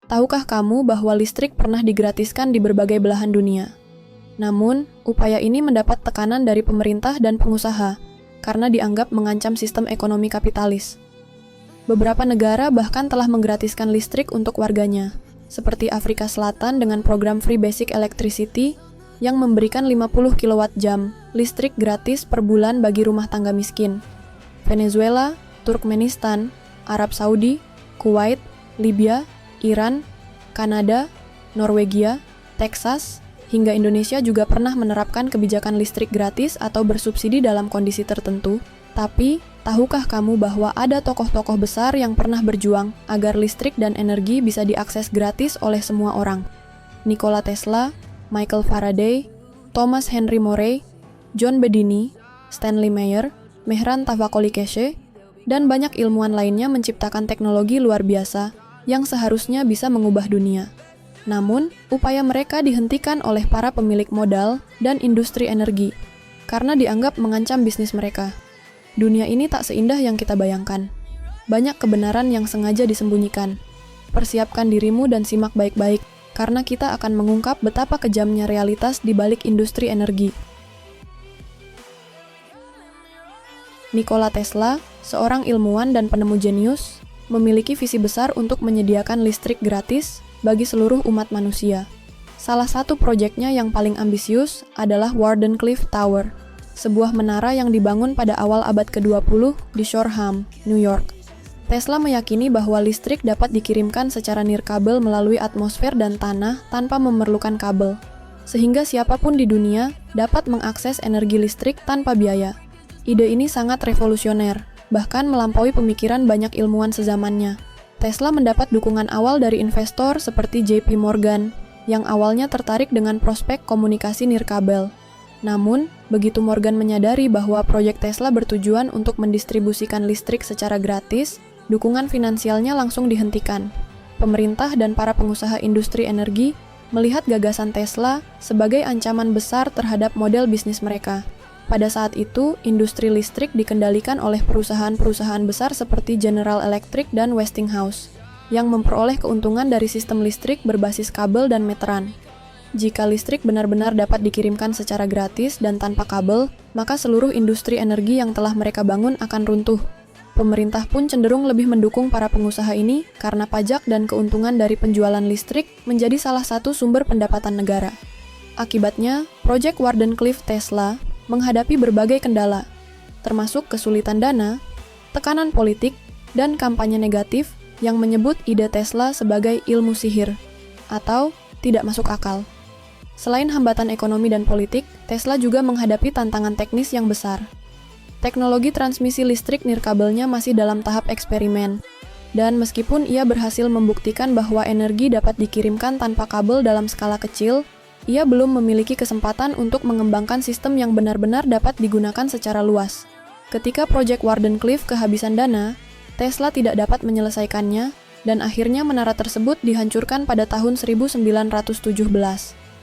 Tahukah kamu bahwa listrik pernah digratiskan di berbagai belahan dunia? Namun, upaya ini mendapat tekanan dari pemerintah dan pengusaha karena dianggap mengancam sistem ekonomi kapitalis. Beberapa negara bahkan telah menggratiskan listrik untuk warganya, seperti Afrika Selatan dengan program Free Basic Electricity yang memberikan 50 kWh listrik gratis per bulan bagi rumah tangga miskin. Venezuela, Turkmenistan, Arab Saudi, Kuwait, Libya, Iran, Kanada, Norwegia, Texas, hingga Indonesia juga pernah menerapkan kebijakan listrik gratis atau bersubsidi dalam kondisi tertentu. Tapi, tahukah kamu bahwa ada tokoh-tokoh besar yang pernah berjuang agar listrik dan energi bisa diakses gratis oleh semua orang? Nikola Tesla, Michael Faraday, Thomas Henry Morey, John Bedini, Stanley Meyer, Mehran Tavakkoli-Keshe, dan banyak ilmuwan lainnya menciptakan teknologi luar biasa yang seharusnya bisa mengubah dunia. Namun, upaya mereka dihentikan oleh para pemilik modal dan industri energi karena dianggap mengancam bisnis mereka. Dunia ini tak seindah yang kita bayangkan. Banyak kebenaran yang sengaja disembunyikan. Persiapkan dirimu dan simak baik-baik, karena kita akan mengungkap betapa kejamnya realitas di balik industri energi. Nikola Tesla, seorang ilmuwan dan penemu jenius, memiliki visi besar untuk menyediakan listrik gratis bagi seluruh umat manusia. Salah satu proyeknya yang paling ambisius adalah Wardenclyffe Tower, sebuah menara yang dibangun pada awal abad ke-20 di Shoreham, New York. Tesla meyakini bahwa listrik dapat dikirimkan secara nirkabel melalui atmosfer dan tanah tanpa memerlukan kabel, sehingga siapapun di dunia dapat mengakses energi listrik tanpa biaya. Ide ini sangat revolusioner, bahkan melampaui pemikiran banyak ilmuwan sezamannya. Tesla mendapat dukungan awal dari investor seperti JP Morgan, yang awalnya tertarik dengan prospek komunikasi nirkabel. Namun, begitu Morgan menyadari bahwa proyek Tesla bertujuan untuk mendistribusikan listrik secara gratis, dukungan finansialnya langsung dihentikan. Pemerintah dan para pengusaha industri energi melihat gagasan Tesla sebagai ancaman besar terhadap model bisnis mereka. Pada saat itu, industri listrik dikendalikan oleh perusahaan-perusahaan besar seperti General Electric dan Westinghouse, yang memperoleh keuntungan dari sistem listrik berbasis kabel dan meteran. Jika listrik benar-benar dapat dikirimkan secara gratis dan tanpa kabel, maka seluruh industri energi yang telah mereka bangun akan runtuh. Pemerintah pun cenderung lebih mendukung para pengusaha ini karena pajak dan keuntungan dari penjualan listrik menjadi salah satu sumber pendapatan negara. Akibatnya, proyek Wardenclyffe Tesla menghadapi berbagai kendala, termasuk kesulitan dana, tekanan politik, dan kampanye negatif yang menyebut ide Tesla sebagai ilmu sihir atau tidak masuk akal. Selain hambatan ekonomi dan politik, Tesla juga menghadapi tantangan teknis yang besar. Teknologi transmisi listrik nirkabelnya masih dalam tahap eksperimen, dan meskipun ia berhasil membuktikan bahwa energi dapat dikirimkan tanpa kabel dalam skala kecil, ia belum memiliki kesempatan untuk mengembangkan sistem yang benar-benar dapat digunakan secara luas. Ketika proyek Wardenclyffe kehabisan dana, Tesla tidak dapat menyelesaikannya, dan akhirnya menara tersebut dihancurkan pada tahun 1917.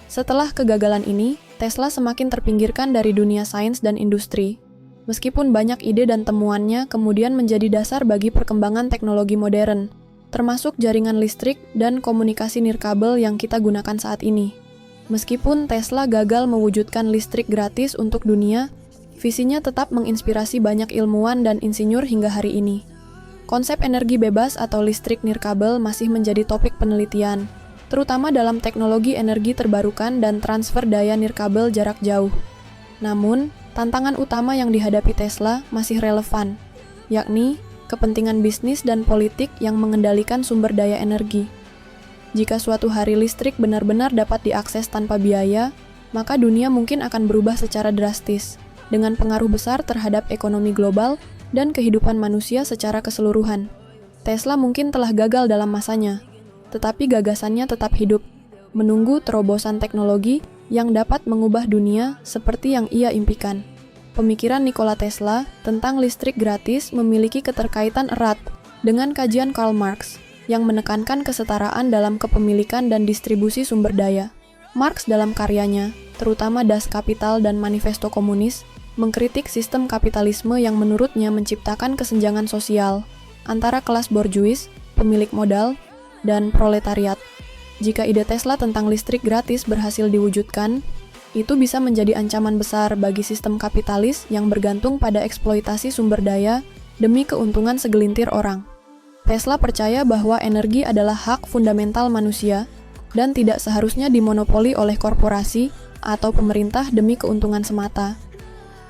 Setelah kegagalan ini, Tesla semakin terpinggirkan dari dunia sains dan industri. Meskipun banyak ide dan temuannya kemudian menjadi dasar bagi perkembangan teknologi modern, termasuk jaringan listrik dan komunikasi nirkabel yang kita gunakan saat ini. Meskipun Tesla gagal mewujudkan listrik gratis untuk dunia, visinya tetap menginspirasi banyak ilmuwan dan insinyur hingga hari ini. Konsep energi bebas atau listrik nirkabel masih menjadi topik penelitian, terutama dalam teknologi energi terbarukan dan transfer daya nirkabel jarak jauh. Namun, tantangan utama yang dihadapi Tesla masih relevan, yakni kepentingan bisnis dan politik yang mengendalikan sumber daya energi. Jika suatu hari listrik benar-benar dapat diakses tanpa biaya, maka dunia mungkin akan berubah secara drastis, dengan pengaruh besar terhadap ekonomi global dan kehidupan manusia secara keseluruhan. Tesla mungkin telah gagal dalam masanya, tetapi gagasannya tetap hidup, menunggu terobosan teknologi yang dapat mengubah dunia seperti yang ia impikan. Pemikiran Nikola Tesla tentang listrik gratis memiliki keterkaitan erat dengan kajian Karl Marx, yang menekankan kesetaraan dalam kepemilikan dan distribusi sumber daya. Marx dalam karyanya, terutama Das Kapital dan Manifesto Komunis, mengkritik sistem kapitalisme yang menurutnya menciptakan kesenjangan sosial antara kelas borjuis, pemilik modal, dan proletariat. Jika ide Tesla tentang listrik gratis berhasil diwujudkan, itu bisa menjadi ancaman besar bagi sistem kapitalis yang bergantung pada eksploitasi sumber daya demi keuntungan segelintir orang. Tesla percaya bahwa energi adalah hak fundamental manusia dan tidak seharusnya dimonopoli oleh korporasi atau pemerintah demi keuntungan semata.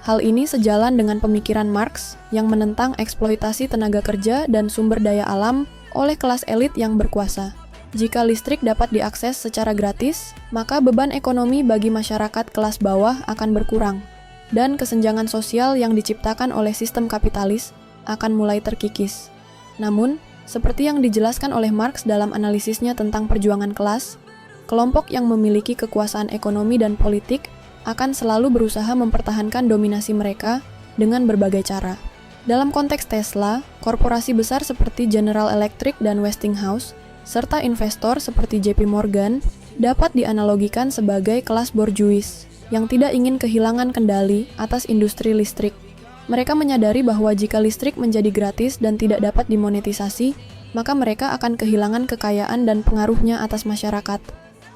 Hal ini sejalan dengan pemikiran Marx yang menentang eksploitasi tenaga kerja dan sumber daya alam oleh kelas elit yang berkuasa. Jika listrik dapat diakses secara gratis, maka beban ekonomi bagi masyarakat kelas bawah akan berkurang, dan kesenjangan sosial yang diciptakan oleh sistem kapitalis akan mulai terkikis. Namun, seperti yang dijelaskan oleh Marx dalam analisisnya tentang perjuangan kelas, kelompok yang memiliki kekuasaan ekonomi dan politik akan selalu berusaha mempertahankan dominasi mereka dengan berbagai cara. Dalam konteks Tesla, korporasi besar seperti General Electric dan Westinghouse, serta investor seperti JP Morgan, dapat dianalogikan sebagai kelas borjuis yang tidak ingin kehilangan kendali atas industri listrik. Mereka menyadari bahwa jika listrik menjadi gratis dan tidak dapat dimonetisasi, maka mereka akan kehilangan kekayaan dan pengaruhnya atas masyarakat.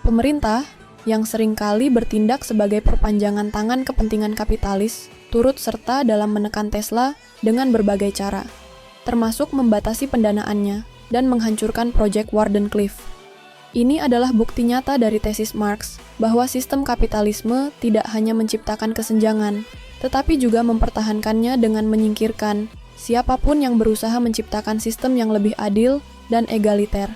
Pemerintah, yang seringkali bertindak sebagai perpanjangan tangan kepentingan kapitalis, turut serta dalam menekan Tesla dengan berbagai cara, termasuk membatasi pendanaannya dan menghancurkan proyek Wardenclyffe. Ini adalah bukti nyata dari tesis Marx bahwa sistem kapitalisme tidak hanya menciptakan kesenjangan, tetapi juga mempertahankannya dengan menyingkirkan siapapun yang berusaha menciptakan sistem yang lebih adil dan egaliter.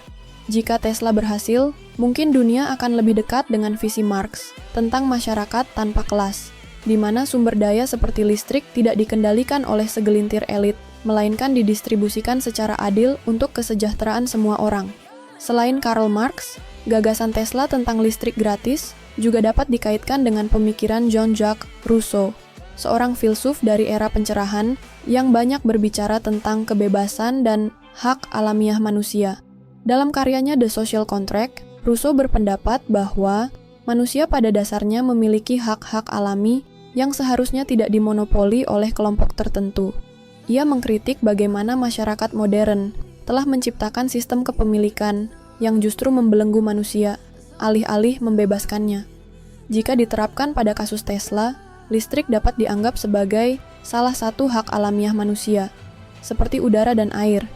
Jika Tesla berhasil, mungkin dunia akan lebih dekat dengan visi Marx tentang masyarakat tanpa kelas, di mana sumber daya seperti listrik tidak dikendalikan oleh segelintir elit, melainkan didistribusikan secara adil untuk kesejahteraan semua orang. Selain Karl Marx, gagasan Tesla tentang listrik gratis juga dapat dikaitkan dengan pemikiran Jean-Jacques Rousseau, seorang filsuf dari era pencerahan yang banyak berbicara tentang kebebasan dan hak alamiah manusia. Dalam karyanya The Social Contract, Rousseau berpendapat bahwa manusia pada dasarnya memiliki hak-hak alami yang seharusnya tidak dimonopoli oleh kelompok tertentu. Ia mengkritik bagaimana masyarakat modern telah menciptakan sistem kepemilikan yang justru membelenggu manusia, alih-alih membebaskannya. Jika diterapkan pada kasus Tesla, listrik dapat dianggap sebagai salah satu hak alamiah manusia, seperti udara dan air,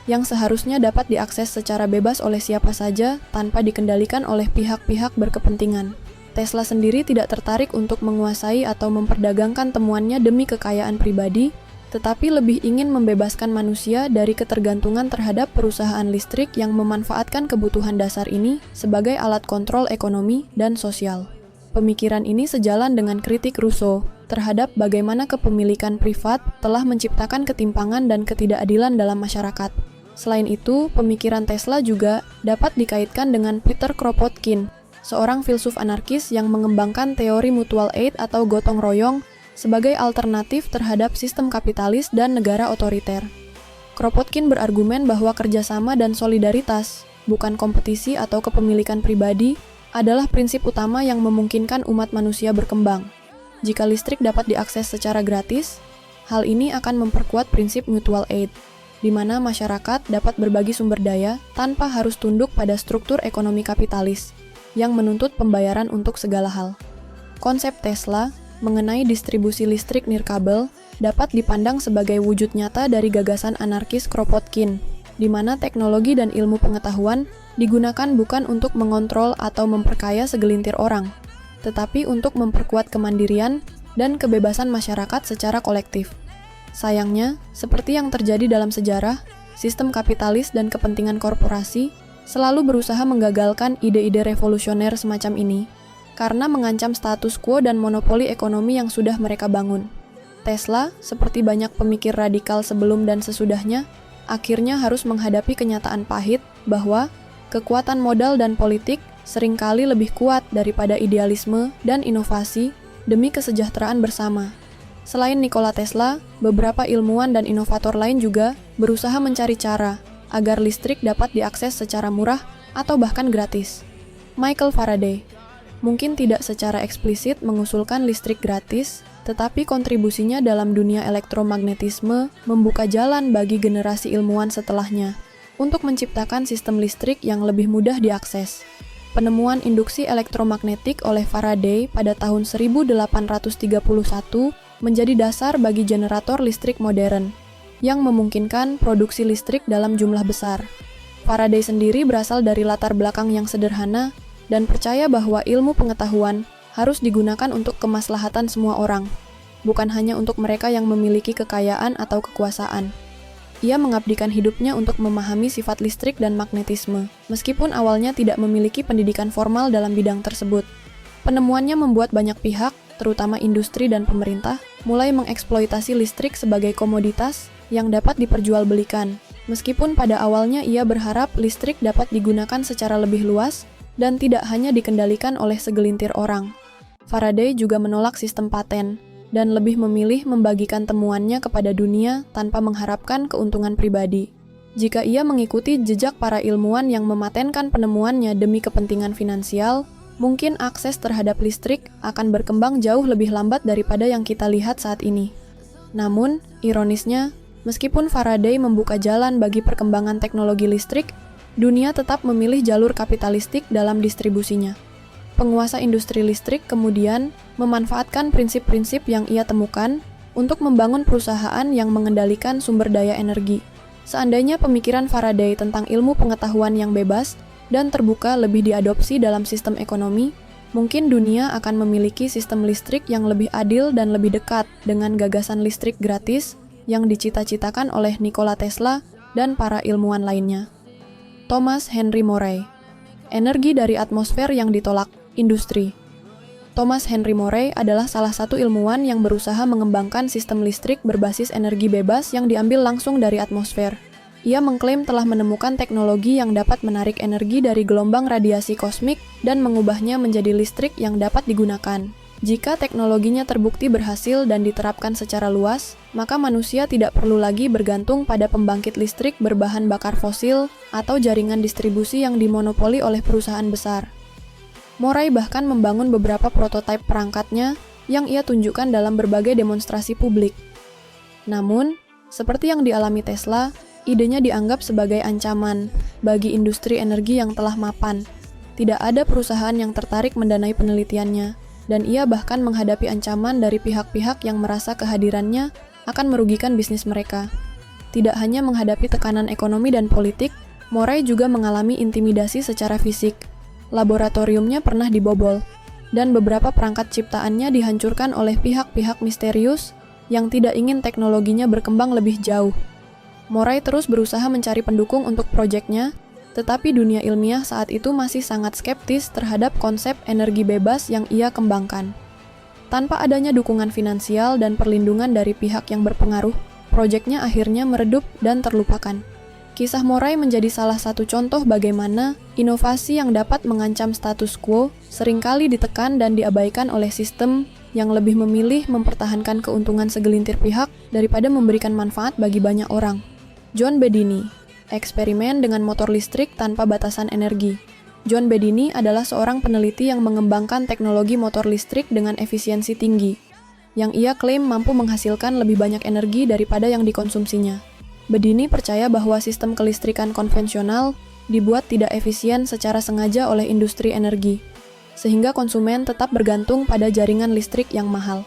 yang seharusnya dapat diakses secara bebas oleh siapa saja tanpa dikendalikan oleh pihak-pihak berkepentingan. Tesla sendiri tidak tertarik untuk menguasai atau memperdagangkan temuannya demi kekayaan pribadi, tetapi lebih ingin membebaskan manusia dari ketergantungan terhadap perusahaan listrik yang memanfaatkan kebutuhan dasar ini sebagai alat kontrol ekonomi dan sosial. Pemikiran ini sejalan dengan kritik Rousseau terhadap bagaimana kepemilikan privat telah menciptakan ketimpangan dan ketidakadilan dalam masyarakat. Selain itu, pemikiran Tesla juga dapat dikaitkan dengan Peter Kropotkin, seorang filsuf anarkis yang mengembangkan teori mutual aid atau gotong royong sebagai alternatif terhadap sistem kapitalis dan negara otoriter. Kropotkin berargumen bahwa kerjasama dan solidaritas, bukan kompetisi atau kepemilikan pribadi, adalah prinsip utama yang memungkinkan umat manusia berkembang. Jika listrik dapat diakses secara gratis, hal ini akan memperkuat prinsip mutual aid, di mana masyarakat dapat berbagi sumber daya tanpa harus tunduk pada struktur ekonomi kapitalis yang menuntut pembayaran untuk segala hal. Konsep Tesla mengenai distribusi listrik nirkabel dapat dipandang sebagai wujud nyata dari gagasan anarkis Kropotkin, di mana teknologi dan ilmu pengetahuan digunakan bukan untuk mengontrol atau memperkaya segelintir orang, tetapi untuk memperkuat kemandirian dan kebebasan masyarakat secara kolektif. Sayangnya, seperti yang terjadi dalam sejarah, sistem kapitalis dan kepentingan korporasi selalu berusaha menggagalkan ide-ide revolusioner semacam ini, karena mengancam status quo dan monopoli ekonomi yang sudah mereka bangun. Tesla, seperti banyak pemikir radikal sebelum dan sesudahnya, akhirnya harus menghadapi kenyataan pahit bahwa kekuatan modal dan politik seringkali lebih kuat daripada idealisme dan inovasi demi kesejahteraan bersama. Selain Nikola Tesla, beberapa ilmuwan dan inovator lain juga berusaha mencari cara agar listrik dapat diakses secara murah atau bahkan gratis. Michael Faraday mungkin tidak secara eksplisit mengusulkan listrik gratis, tetapi kontribusinya dalam dunia elektromagnetisme membuka jalan bagi generasi ilmuwan setelahnya. untuk menciptakan sistem listrik yang lebih mudah diakses. Penemuan induksi elektromagnetik oleh Faraday pada tahun 1831 menjadi dasar bagi generator listrik modern, yang memungkinkan produksi listrik dalam jumlah besar. Faraday sendiri berasal dari latar belakang yang sederhana dan percaya bahwa ilmu pengetahuan harus digunakan untuk kemaslahatan semua orang, bukan hanya untuk mereka yang memiliki kekayaan atau kekuasaan. Ia mengabdikan hidupnya untuk memahami sifat listrik dan magnetisme, meskipun awalnya tidak memiliki pendidikan formal dalam bidang tersebut. Penemuannya membuat banyak pihak, terutama industri dan pemerintah, mulai mengeksploitasi listrik sebagai komoditas yang dapat diperjualbelikan. Meskipun pada awalnya ia berharap listrik dapat digunakan secara lebih luas dan tidak hanya dikendalikan oleh segelintir orang. Faraday juga menolak sistem paten dan lebih memilih membagikan temuannya kepada dunia tanpa mengharapkan keuntungan pribadi. Jika ia mengikuti jejak para ilmuwan yang mematenkan penemuannya demi kepentingan finansial, mungkin akses terhadap listrik akan berkembang jauh lebih lambat daripada yang kita lihat saat ini. Namun, ironisnya, meskipun Faraday membuka jalan bagi perkembangan teknologi listrik, dunia tetap memilih jalur kapitalistik dalam distribusinya. Penguasa industri listrik kemudian memanfaatkan prinsip-prinsip yang ia temukan untuk membangun perusahaan yang mengendalikan sumber daya energi. Seandainya pemikiran Faraday tentang ilmu pengetahuan yang bebas dan terbuka lebih diadopsi dalam sistem ekonomi, mungkin dunia akan memiliki sistem listrik yang lebih adil dan lebih dekat dengan gagasan listrik gratis yang dicita-citakan oleh Nikola Tesla dan para ilmuwan lainnya. Thomas Henry Morey. Energi dari atmosfer yang ditolak. Industri. Thomas Henry Morey adalah salah satu ilmuwan yang berusaha mengembangkan sistem listrik berbasis energi bebas yang diambil langsung dari atmosfer. Ia mengklaim telah menemukan teknologi yang dapat menarik energi dari gelombang radiasi kosmik dan mengubahnya menjadi listrik yang dapat digunakan. Jika teknologinya terbukti berhasil dan diterapkan secara luas, maka manusia tidak perlu lagi bergantung pada pembangkit listrik berbahan bakar fosil atau jaringan distribusi yang dimonopoli oleh perusahaan besar. Morey bahkan membangun beberapa prototipe perangkatnya yang ia tunjukkan dalam berbagai demonstrasi publik. Namun, seperti yang dialami Tesla, idenya dianggap sebagai ancaman bagi industri energi yang telah mapan. Tidak ada perusahaan yang tertarik mendanai penelitiannya, dan ia bahkan menghadapi ancaman dari pihak-pihak yang merasa kehadirannya akan merugikan bisnis mereka. Tidak hanya menghadapi tekanan ekonomi dan politik, Morey juga mengalami intimidasi secara fisik. Laboratoriumnya pernah dibobol, dan beberapa perangkat ciptaannya dihancurkan oleh pihak-pihak misterius yang tidak ingin teknologinya berkembang lebih jauh. Morey terus berusaha mencari pendukung untuk proyeknya, tetapi dunia ilmiah saat itu masih sangat skeptis terhadap konsep energi bebas yang ia kembangkan. Tanpa adanya dukungan finansial dan perlindungan dari pihak yang berpengaruh, proyeknya akhirnya meredup dan terlupakan. Kisah Morey menjadi salah satu contoh bagaimana inovasi yang dapat mengancam status quo seringkali ditekan dan diabaikan oleh sistem yang lebih memilih mempertahankan keuntungan segelintir pihak daripada memberikan manfaat bagi banyak orang. John Bedini, eksperimen dengan motor listrik tanpa batasan energi. John Bedini adalah seorang peneliti yang mengembangkan teknologi motor listrik dengan efisiensi tinggi, yang ia klaim mampu menghasilkan lebih banyak energi daripada yang dikonsumsinya. Bedini percaya bahwa sistem kelistrikan konvensional dibuat tidak efisien secara sengaja oleh industri energi, sehingga konsumen tetap bergantung pada jaringan listrik yang mahal.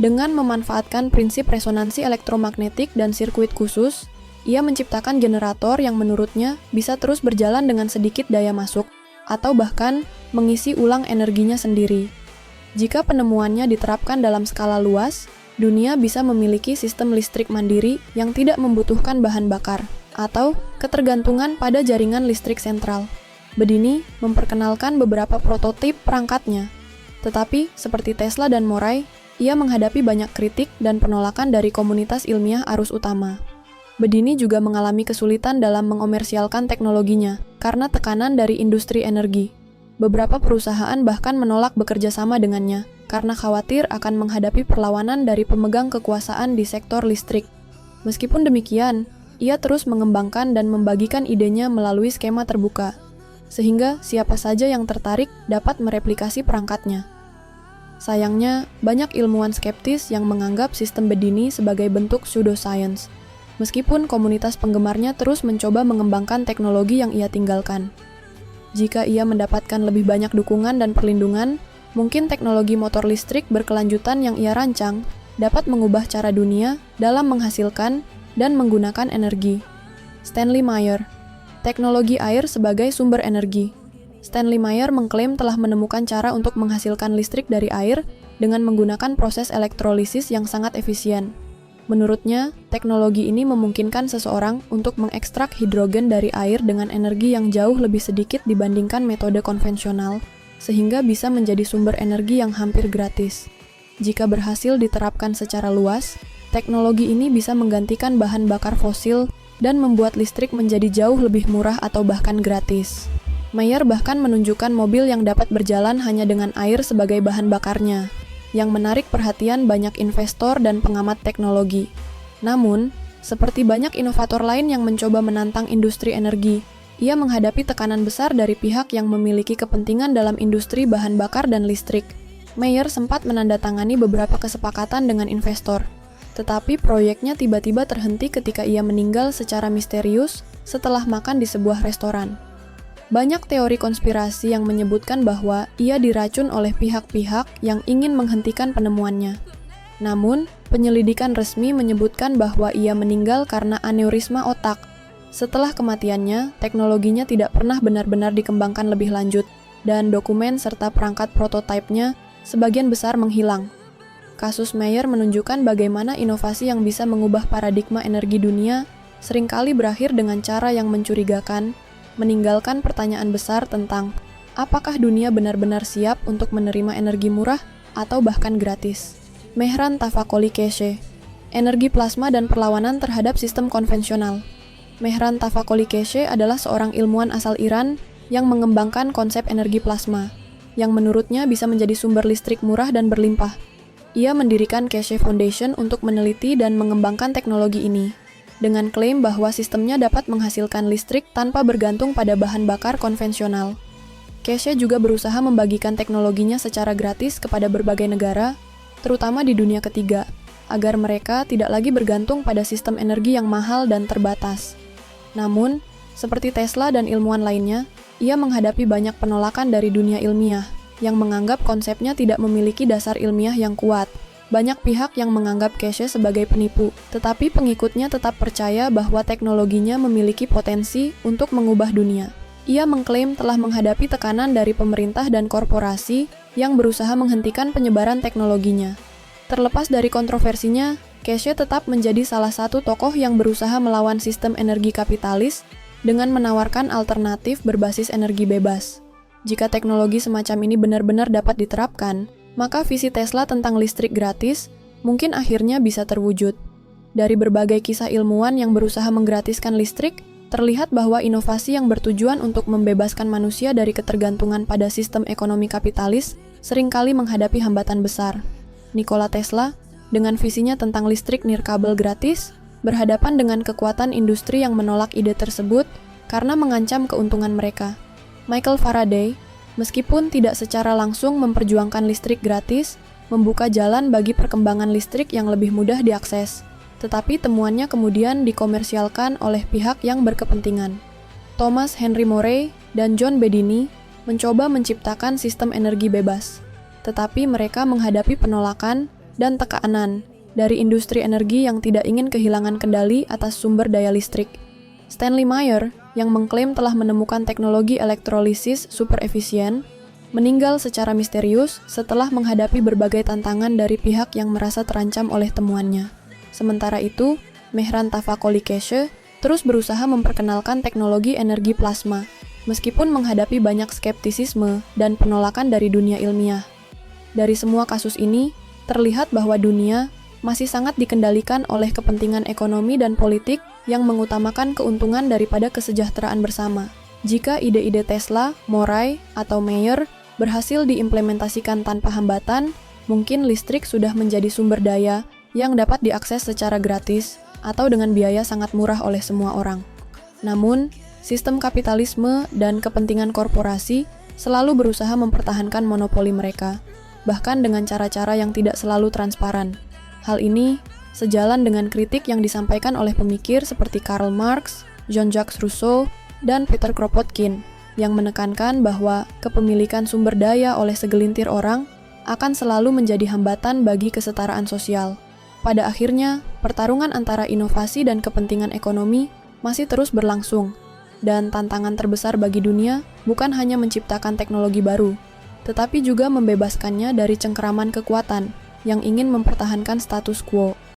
Dengan memanfaatkan prinsip resonansi elektromagnetik dan sirkuit khusus, ia menciptakan generator yang menurutnya bisa terus berjalan dengan sedikit daya masuk, atau bahkan mengisi ulang energinya sendiri. Jika penemuannya diterapkan dalam skala luas, dunia bisa memiliki sistem listrik mandiri yang tidak membutuhkan bahan bakar, atau ketergantungan pada jaringan listrik sentral. Bedini memperkenalkan beberapa prototip perangkatnya. Tetapi, seperti Tesla dan Morey, ia menghadapi banyak kritik dan penolakan dari komunitas ilmiah arus utama. Bedini juga mengalami kesulitan dalam mengomersialkan teknologinya, karena tekanan dari industri energi. Beberapa perusahaan bahkan menolak bekerja sama dengannya, karena khawatir akan menghadapi perlawanan dari pemegang kekuasaan di sektor listrik. Meskipun demikian, ia terus mengembangkan dan membagikan idenya melalui skema terbuka, sehingga siapa saja yang tertarik dapat mereplikasi perangkatnya. Sayangnya, banyak ilmuwan skeptis yang menganggap sistem Bedini sebagai bentuk pseudoscience. meskipun komunitas penggemarnya terus mencoba mengembangkan teknologi yang ia tinggalkan. Jika ia mendapatkan lebih banyak dukungan dan perlindungan, mungkin teknologi motor listrik berkelanjutan yang ia rancang dapat mengubah cara dunia dalam menghasilkan dan menggunakan energi. Stanley Meyer, teknologi air sebagai sumber energi. Stanley Meyer mengklaim telah menemukan cara untuk menghasilkan listrik dari air dengan menggunakan proses elektrolisis yang sangat efisien. Menurutnya, teknologi ini memungkinkan seseorang untuk mengekstrak hidrogen dari air dengan energi yang jauh lebih sedikit dibandingkan metode konvensional, sehingga bisa menjadi sumber energi yang hampir gratis. Jika berhasil diterapkan secara luas, teknologi ini bisa menggantikan bahan bakar fosil dan membuat listrik menjadi jauh lebih murah atau bahkan gratis. Meyer bahkan menunjukkan mobil yang dapat berjalan hanya dengan air sebagai bahan bakarnya, yang menarik perhatian banyak investor dan pengamat teknologi. Namun, seperti banyak inovator lain yang mencoba menantang industri energi, ia menghadapi tekanan besar dari pihak yang memiliki kepentingan dalam industri bahan bakar dan listrik. Meyer sempat menandatangani beberapa kesepakatan dengan investor, tetapi proyeknya tiba-tiba terhenti ketika ia meninggal secara misterius setelah makan di sebuah restoran. Banyak teori konspirasi yang menyebutkan bahwa ia diracun oleh pihak-pihak yang ingin menghentikan penemuannya. Namun, penyelidikan resmi menyebutkan bahwa ia meninggal karena aneurisma otak. Setelah kematiannya, teknologinya tidak pernah benar-benar dikembangkan lebih lanjut, dan dokumen serta perangkat prototipenya sebagian besar menghilang. Kasus Meyer menunjukkan bagaimana inovasi yang bisa mengubah paradigma energi dunia seringkali berakhir dengan cara yang mencurigakan, meninggalkan pertanyaan besar tentang apakah dunia benar-benar siap untuk menerima energi murah atau bahkan gratis. Mehran Tafakoli Keshe, energi plasma dan perlawanan terhadap sistem konvensional. Mehran Tafakoli Keshe adalah seorang ilmuwan asal Iran yang mengembangkan konsep energi plasma, yang menurutnya bisa menjadi sumber listrik murah dan berlimpah. Ia mendirikan Keshe Foundation untuk meneliti dan mengembangkan teknologi ini, dengan klaim bahwa sistemnya dapat menghasilkan listrik tanpa bergantung pada bahan bakar konvensional. Keshe juga berusaha membagikan teknologinya secara gratis kepada berbagai negara, terutama di dunia ketiga, agar mereka tidak lagi bergantung pada sistem energi yang mahal dan terbatas. Namun, seperti Tesla dan ilmuwan lainnya, ia menghadapi banyak penolakan dari dunia ilmiah, yang menganggap konsepnya tidak memiliki dasar ilmiah yang kuat. Banyak pihak yang menganggap Keshe sebagai penipu, tetapi pengikutnya tetap percaya bahwa teknologinya memiliki potensi untuk mengubah dunia. Ia mengklaim telah menghadapi tekanan dari pemerintah dan korporasi yang berusaha menghentikan penyebaran teknologinya. Terlepas dari kontroversinya, Keshe tetap menjadi salah satu tokoh yang berusaha melawan sistem energi kapitalis dengan menawarkan alternatif berbasis energi bebas. Jika teknologi semacam ini benar-benar dapat diterapkan, maka visi Tesla tentang listrik gratis mungkin akhirnya bisa terwujud. Dari berbagai kisah ilmuwan yang berusaha menggratiskan listrik, terlihat bahwa inovasi yang bertujuan untuk membebaskan manusia dari ketergantungan pada sistem ekonomi kapitalis seringkali menghadapi hambatan besar. Nikola Tesla, dengan visinya tentang listrik nirkabel gratis, berhadapan dengan kekuatan industri yang menolak ide tersebut karena mengancam keuntungan mereka. Michael Faraday, meskipun tidak secara langsung memperjuangkan listrik gratis, membuka jalan bagi perkembangan listrik yang lebih mudah diakses, tetapi temuannya kemudian dikomersialkan oleh pihak yang berkepentingan. Thomas Henry Morey dan John Bedini mencoba menciptakan sistem energi bebas, tetapi mereka menghadapi penolakan dan tekanan dari industri energi yang tidak ingin kehilangan kendali atas sumber daya listrik. Stanley Meyer, yang mengklaim telah menemukan teknologi elektrolisis super efisien, meninggal secara misterius setelah menghadapi berbagai tantangan dari pihak yang merasa terancam oleh temuannya. Sementara itu, Mehran Tafakoli Keshe terus berusaha memperkenalkan teknologi energi plasma, meskipun menghadapi banyak skeptisisme dan penolakan dari dunia ilmiah. Dari semua kasus ini, terlihat bahwa dunia masih sangat dikendalikan oleh kepentingan ekonomi dan politik yang mengutamakan keuntungan daripada kesejahteraan bersama. Jika ide-ide Tesla, Morey, atau Meyer berhasil diimplementasikan tanpa hambatan, mungkin listrik sudah menjadi sumber daya yang dapat diakses secara gratis atau dengan biaya sangat murah oleh semua orang. Namun, sistem kapitalisme dan kepentingan korporasi selalu berusaha mempertahankan monopoli mereka, bahkan dengan cara-cara yang tidak selalu transparan. Hal ini sejalan dengan kritik yang disampaikan oleh pemikir seperti Karl Marx, Jean-Jacques Rousseau, dan Peter Kropotkin, yang menekankan bahwa kepemilikan sumber daya oleh segelintir orang akan selalu menjadi hambatan bagi kesetaraan sosial. Pada akhirnya, pertarungan antara inovasi dan kepentingan ekonomi masih terus berlangsung, dan tantangan terbesar bagi dunia bukan hanya menciptakan teknologi baru, tetapi juga membebaskannya dari cengkeraman kekuatan yang ingin mempertahankan status quo.